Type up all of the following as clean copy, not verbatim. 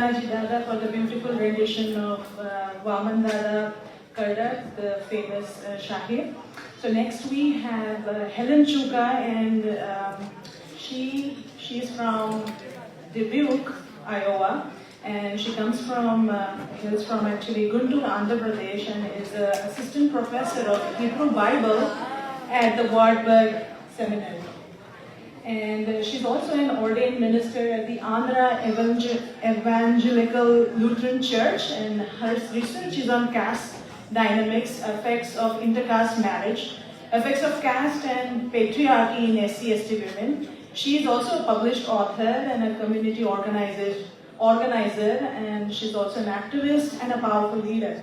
Banaji Dada for the beautiful rendition of Vaman Dada Karda, the famous Shahir. So next we have Helen Chukka, and she's from Dubuque, Iowa, and she hails from actually Guntur, Andhra Pradesh, and is an assistant professor of Hebrew Bible at the Wartburg Seminary. And she's also an ordained minister at the Andhra Evangelical Lutheran Church, and her research is on caste dynamics, effects of intercaste marriage, effects of caste and patriarchy in SC/ST women. She is also a published author and a community organizer, and she's also an activist and a powerful leader.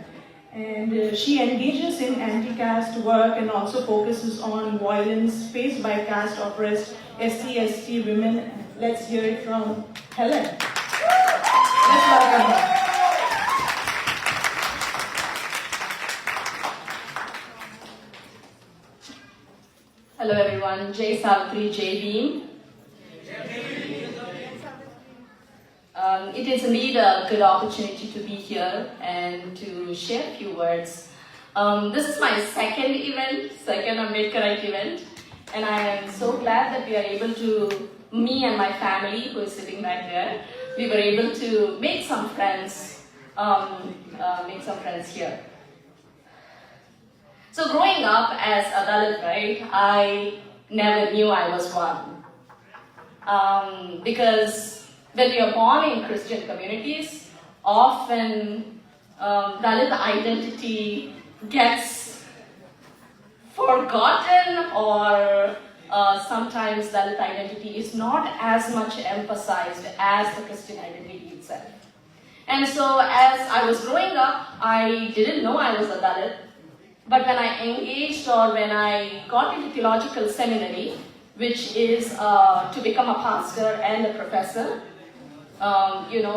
And she engages in anti-caste work and also focuses on violence faced by caste-oppressed SC/ST women. Let's hear it from Helen. Let's welcome her. Hello everyone, Jai Savitri, Jai Bhim. It is indeed a good opportunity to be here and to share a few words. This is my second Ambedkarite event, and I am so glad that we are able to, me and my family who is sitting back there, we were able to make some friends here. So growing up as a Dalit, right, I never knew I was one. Because when we are born in Christian communities, often Dalit identity gets forgotten, or sometimes Dalit identity is not as much emphasized as the Christian identity itself. And so as I was growing up, I didn't know I was a Dalit. But when I engaged, or when I got into theological seminary, which is to become a pastor and a professor,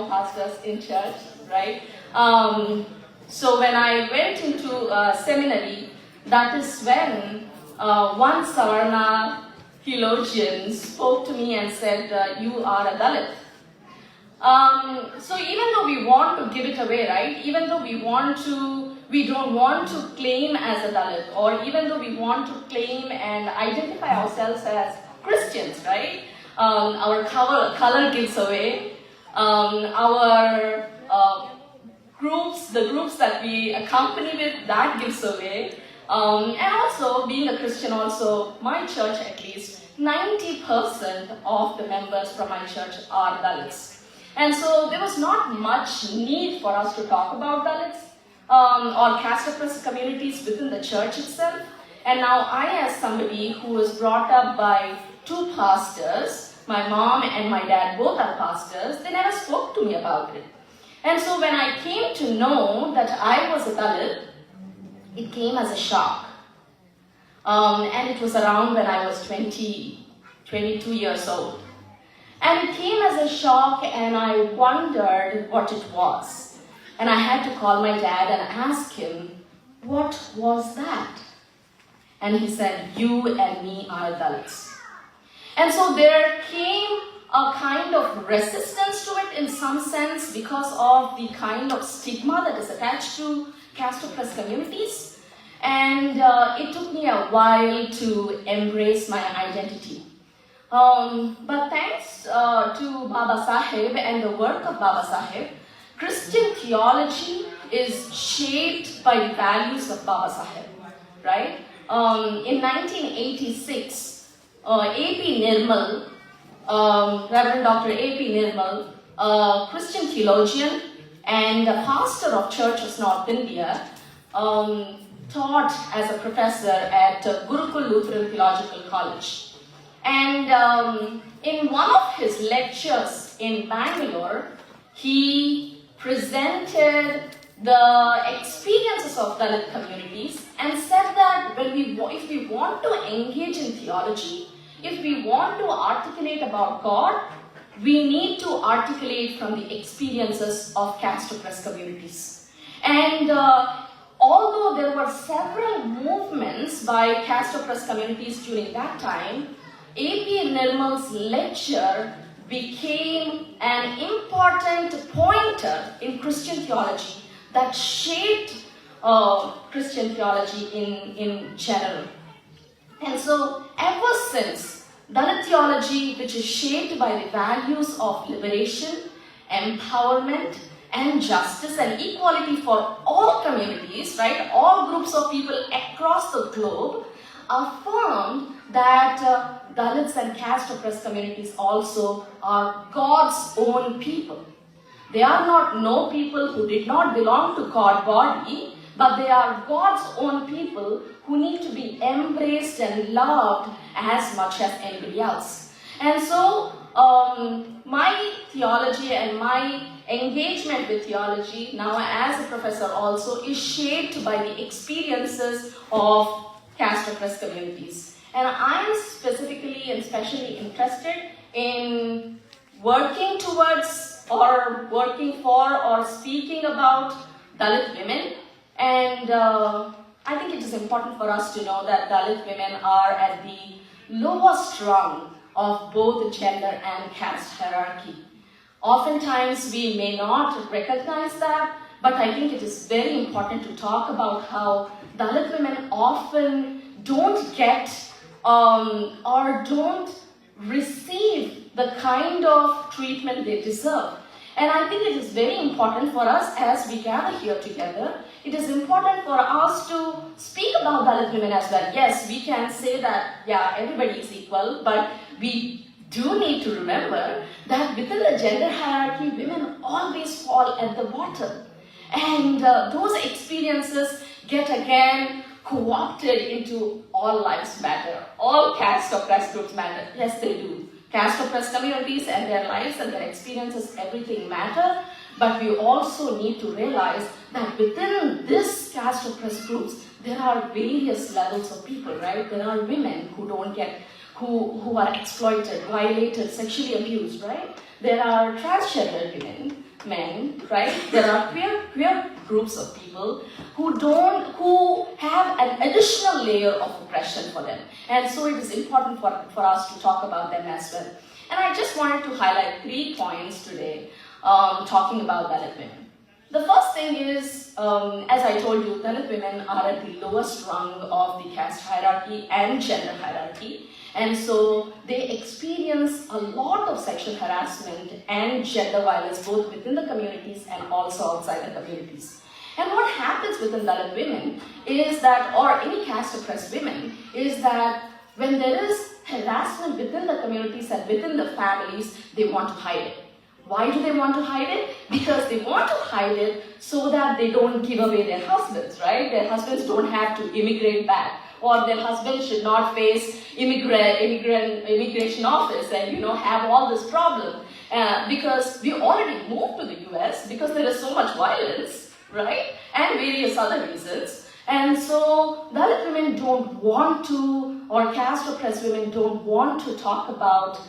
pastors in church, right? So when I went into seminary, that is when one Savarna theologian spoke to me and said, you are a Dalit. So even though we want to give it away, right? Even though we don't want to claim as a Dalit, or even though we want to claim and identify ourselves as Christians, right? Our color gives away. Our the groups that we accompany with, that gives away. And also, being a Christian also, my church at least, 90% of the members from my church are Dalits. And so there was not much need for us to talk about Dalits or caste-oppressed communities within the church itself. And now I, as somebody who was brought up by two pastors, my mom and my dad both are pastors, they never spoke to me about it. And so when I came to know that I was a Dalit, it came as a shock. And it was around when I was 22 years old. And it came as a shock, and I wondered what it was. And I had to call my dad and ask him, what was that? And he said, you and me are Dalits. And so there came a kind of resistance to it in some sense because of the kind of stigma that is attached to caste-oppressed communities. And it took me a while to embrace my identity. But thanks to Baba Sahib and the work of Baba Sahib, Christian theology is shaped by the values of Baba Sahib, right? In 1986, A.P. Nirmal, Reverend Dr. A.P. Nirmal, a Christian theologian and a pastor of Church of North India, taught as a professor at Gurukul Lutheran Theological College. And in one of his lectures in Bangalore, he presented the experiences of Dalit communities and said that if we want to engage in theology, if we want to articulate about God, we need to articulate from the experiences of caste-oppressed communities. And although there were several movements by caste-oppressed communities during that time, A.P. Nirmal's lecture became an important pointer in Christian theology that shaped Christian theology in general. And so, ever since, Dalit theology, which is shaped by the values of liberation, empowerment, and justice and equality for all communities, right, all groups of people across the globe, affirmed that Dalits and caste oppressed communities also are God's own people. They are not no people who did not belong to God body, but they are God's own people who need to be embraced and loved as much as anybody else. And so, my theology and my engagement with theology now as a professor also is shaped by the experiences of caste oppressed communities. And I am specifically and specially interested in working towards or working for or speaking about Dalit women. And I think it is important for us to know that Dalit women are at the lowest rung of both the gender and caste hierarchy. Oftentimes we may not recognize that, but I think it is very important to talk about how Dalit women often don't get or don't receive the kind of treatment they deserve. And I think it is very important for us as we gather here together, it is important for us to speak about Dalit women as well. Yes, we can say that, yeah, everybody is equal, but we do need to remember that within the gender hierarchy, women always fall at the bottom. And those experiences get again co-opted into all lives matter, all caste oppressed groups matter. Yes, they do. Caste oppressed communities and their lives and their experiences, everything matter. But we also need to realize that within this caste oppressed groups, there are various levels of people, right? There are women who don't get, who are exploited, violated, sexually abused, right? There are transgender women, men, right? There are queer groups of people who have an additional layer of oppression for them. And so it is important for us to talk about them as well. And I just wanted to highlight 3 points today, talking about Dalit women. The first thing is, as I told you, Dalit women are at the lowest rung of the caste hierarchy and gender hierarchy. And so they experience a lot of sexual harassment and gender violence both within the communities and also outside the communities. And what happens within Dalit women is that, or any caste oppressed women, is that when there is harassment within the communities and within the families, they want to hide it. Why do they want to hide it? Because they want to hide it so that they don't give away their husbands, right? Their husbands don't have to immigrate back, or their husbands should not face immigration office and have all this problem. Because we already moved to the US because there is so much violence, right? And various other reasons. And so Dalit women don't want to, or caste oppressed women don't want to talk about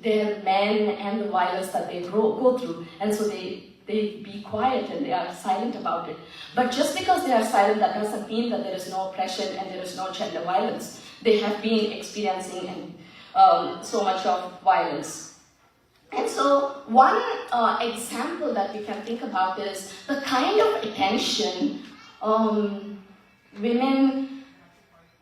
their men and the violence that they go through. And so they be quiet and they are silent about it. But just because they are silent, that doesn't mean that there is no oppression and there is no gender violence. They have been experiencing so much of violence. And so one example that we can think about is the kind of attention women,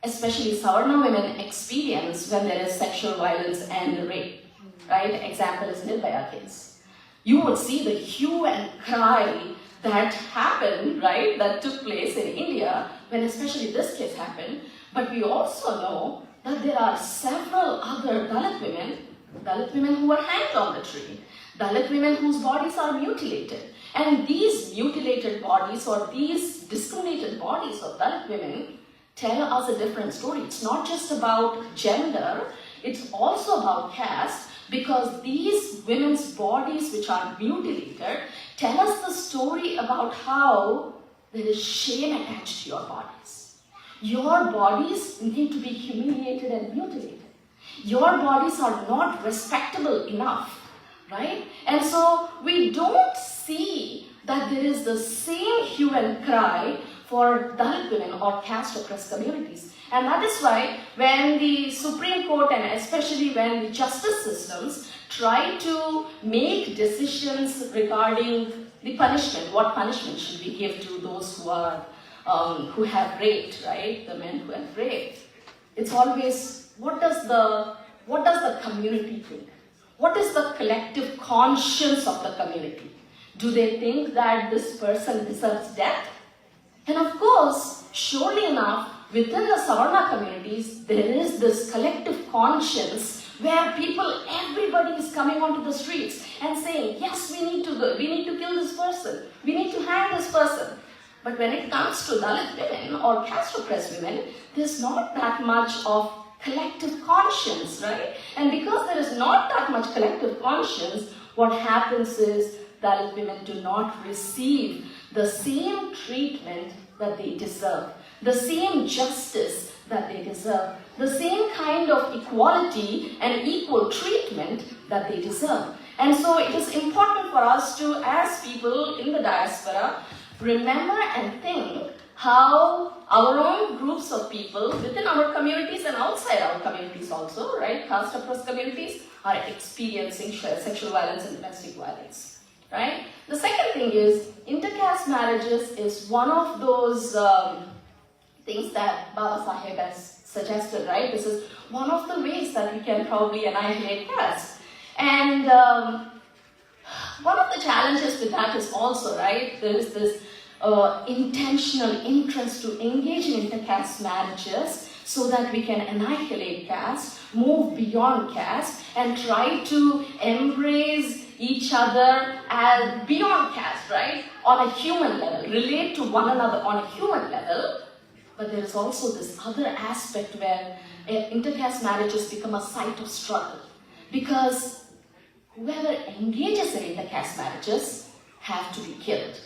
especially Savarna women, experience when there is sexual violence and rape, right? Example is Nirbhaya case. You would see the hue and cry that happened, right, that took place in India when especially this case happened. But we also know that there are several other Dalit women who were hanged on the tree, Dalit women whose bodies are mutilated. And these mutilated bodies or these discriminated bodies of Dalit women tell us a different story. It's not just about gender, it's also about caste, because these women's bodies which are mutilated tell us the story about how there is shame attached to your bodies. Your bodies need to be humiliated and mutilated. Your bodies are not respectable enough, right? And so we don't see that there is the same hue and cry for Dalit women or caste oppressed communities. And that is why when the Supreme Court and especially when the justice systems try to make decisions regarding the punishment. What punishment should we give to those who have raped, right? The men who have raped. It's always, what does the community think? What is the collective conscience of the community? Do they think that this person deserves death? And of course, surely enough, within the Savarna communities, there is this collective conscience where everybody is coming onto the streets and saying, yes, we need to kill this person, we need to hang this person. But when it comes to Dalit women or caste oppressed women, there's not that much of collective conscience, right? And because there is not that much collective conscience, what happens is Dalit women do not receive the same treatment that they deserve, the same justice that they deserve, the same kind of equality and equal treatment that they deserve. And so it is important for us to, as people in the diaspora, remember and think how our own groups of people within our communities and outside our communities also, right, caste oppressed communities, are experiencing sexual violence and domestic violence, right? The second thing is, intercaste marriages is one of those things that Baba Saheb has suggested, right? This is one of the ways that we can probably annihilate caste. And one of the challenges with that is also, right, there is this intentional interest to engage in intercaste marriages so that we can annihilate caste, move beyond caste, and try to embrace each other as beyond caste, right? On a human level, relate to one another on a human level. But there is also this other aspect where intercaste marriages become a site of struggle, because whoever engages in intercaste marriages have to be killed,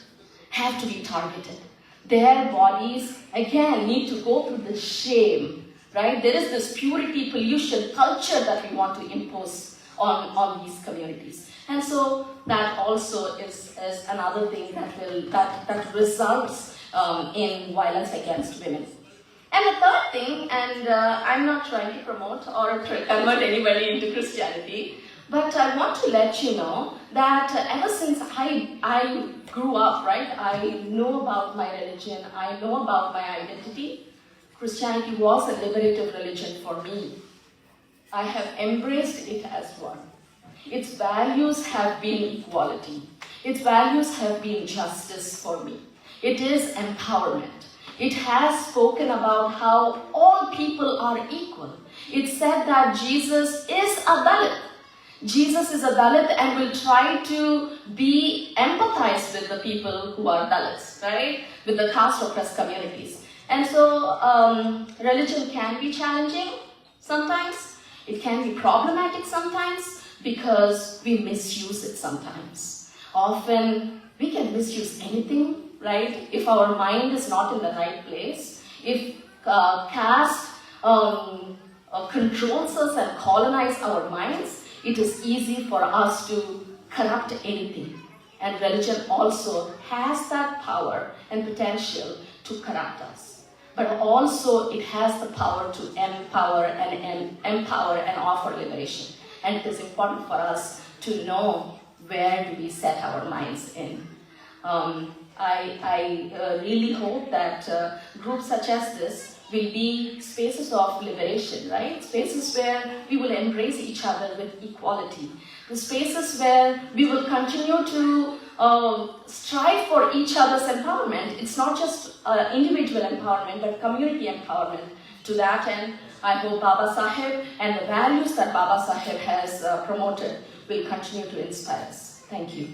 have to be targeted. Their bodies, again, need to go through the shame, right? There is this purity pollution culture that we want to impose on these communities. And so that also is another thing that results in violence against women. And the third thing, and I'm not trying to promote or convert anybody into Christianity, but I want to let you know that ever since I grew up, right, I know about my religion, I know about my identity. Christianity was a liberative religion for me. I have embraced it as one. Its values have been equality. Its values have been justice for me. It is empowerment. It has spoken about how all people are equal. It said that Jesus is a Dalit. Jesus is a Dalit and will try to be empathized with the people who are Dalits, right? With the caste oppressed communities. And so religion can be challenging sometimes. It can be problematic sometimes because we misuse it sometimes. Often we can misuse anything, right? If our mind is not in the right place, if caste controls us and colonize our minds, it is easy for us to corrupt anything. And religion also has that power and potential to corrupt us. But also it has the power to empower and offer liberation. And it is important for us to know where do we set our minds in. I really hope that groups such as this will be spaces of liberation, right? Spaces where we will embrace each other with equality. The spaces where we will continue to strive for each other's empowerment. It's not just individual empowerment, but community empowerment. To that end, I hope Baba Saheb and the values that Baba Saheb has promoted will continue to inspire us. Thank you.